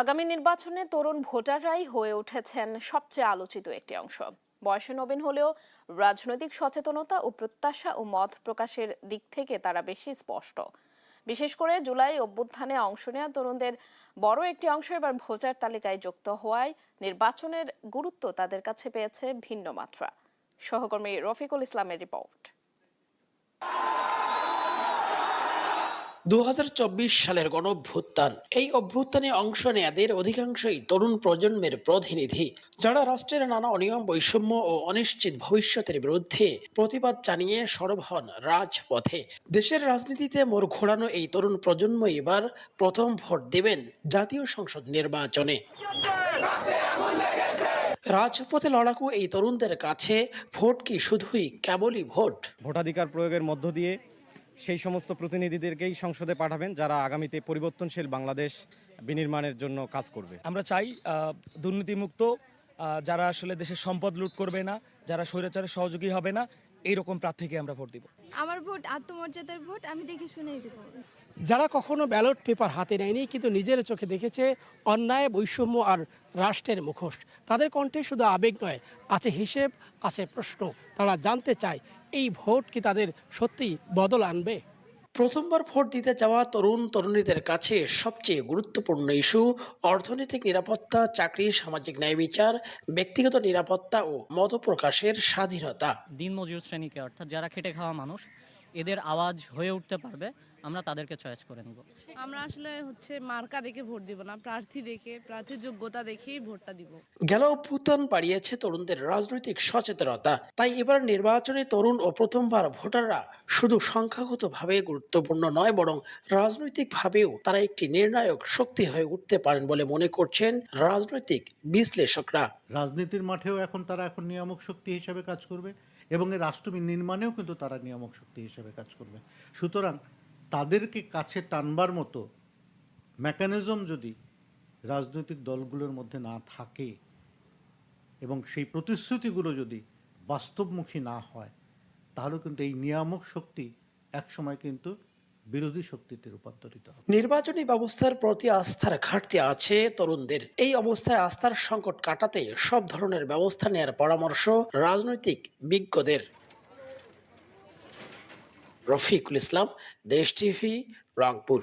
আগামী নির্বাচনে তরুণ ভোটাররাই হয়ে উঠেছেন সবচেয়ে আলোচিত একটি অংশ। বয়সে নবীন হলেও রাজনৈতিক সচেতনতা ও প্রত্যাশা ও মত প্রকাশের দিক থেকে তারা বেশি স্পষ্ট। বিশেষ করে জুলাই অভ্যুত্থানে অংশ নেওয়া তরুণদের বড় একটি অংশ এবার ভোটার তালিকায় যুক্ত হওয়ায় নির্বাচনের গুরুত্ব তাদের কাছে পেয়েছে ভিন্ন মাত্রা। সহকর্মী রফিকুল ইসলামের রিপোর্ট। ২০২৪ সালের গণঅভ্যুত্থান, এই অভ্যুত্থানে অংশ নেয়াদের অধিকাংশই তরুণ প্রজন্মের প্রতিনিধি, যারা রাষ্ট্রের নানা অনিয়ম, বৈষম্য ও অনিশ্চিত ভবিষ্যতের বিরুদ্ধে প্রতিবাদ জানিয়ে সরব হন রাজপথে। দেশের রাজনীতিতে মোড় ঘোরানো এই তরুণ প্রজন্ম এবার প্রথম ভোট দেবেন জাতীয় সংসদ নির্বাচনে। রাজপথে লড়াকু এই তরুণদের কাছে ভোট কি শুধুই কেবলই ভোট? ভোটাধিকার প্রয়োগের মধ্য দিয়ে সেই সমস্ত প্রতিনিধিদেরকেই সংসদে পাঠাবেন যারা আগামীতে পরিবর্তনশীল বাংলাদেশ বিনির্মাণের জন্য কাজ করবে। আমরা চাই দুর্নীতিমুক্ত, যারা আসলে দেশের সম্পদ লুট করবে না, যারা স্বৈরাচারের সহযোগী হবে না, এইরকম প্রার্থীকে আমরা ভোট দিব। আমার ভোট আত্মমর্যাদার ভোট, আমি দেখে শুনেই দেব। যারা কখনো ব্যালট পেপার হাতে নেয়নি কিন্তু নিজের চোখে দেখেছে অন্যায়, বৈষম্য আর রাষ্ট্রের মুখোশ, তাদের কণ্ঠে শুধু আবেগ নয়, আছে হিসেব, আছে প্রশ্ন। তারা জানতে চায় এই ভোট কি তাদের সত্যি বদল আনবে। প্রথমবার ভোট দিতে যাওয়া তরুণ তরুণীদের কাছে সবচেয়ে গুরুত্বপূর্ণ ইস্যু অর্থনৈতিক নিরাপত্তা, চাকরি, সামাজিক ন্যায় বিচার, ব্যক্তিগত নিরাপত্তা ও মত প্রকাশের স্বাধীনতা। দিনমজুর শ্রেণীকে, অর্থাৎ যারা খেটে খাওয়া মানুষ, এদের আওয়াজ হয়ে উঠতে পারবে, আমরা তাদেরকে চয়েস করে নিব। আমরা আসলে মার্কা দেখে ভোট দিব না, প্রার্থী দেখে, প্রার্থীর যোগ্যতা দেখেই ভোটটা দিব। গেল অভ্যুত্থান বাড়িয়েছে তরুণদের রাজনৈতিক সচেতনতা, তাই এবার নির্বাচনে তরুণ ও প্রথমবার ভোটাররা শুধু সংখ্যাগতভাবে গুরুত্বপূর্ণ নয়, বরং রাজনৈতিকভাবেও তারা একটি নির্ণায়ক শক্তি হয়ে উঠতে পারেন বলে মনে করছেন রাজনৈতিক বিশ্লেষকরা। রাজনীতির মাঠেও তারা নিয়ামক শক্তি হিসেবে কাজ করবে এবং এই রাষ্ট্র নির্মাণেও কিন্তু তারা নিয়ামক শক্তি হিসেবে কাজ করবে। সুতরাং তাদেরকে কাছে টানবার মতো মেকানিজম যদি রাজনৈতিক দলগুলোর মধ্যে না থাকে এবং সেই প্রতিশ্রুতিগুলো যদি বাস্তবমুখী না হয়, তাহলে কিন্তু এই নিয়ামক শক্তি একসময় কিন্তু বিরোধী শক্তিতে রূপান্তরিত হবে। নির্বাচনী ব্যবস্থার প্রতি আস্থার ঘাটতি আছে তরুণদের। এই অবস্থায় আস্থার সংকট কাটাতে সব ধরনের ব্যবস্থা নেওয়ার পরামর্শ রাজনৈতিক বিজ্ঞদের। রফিকুল ইসলাম, দেশ টিভি, রংপুর।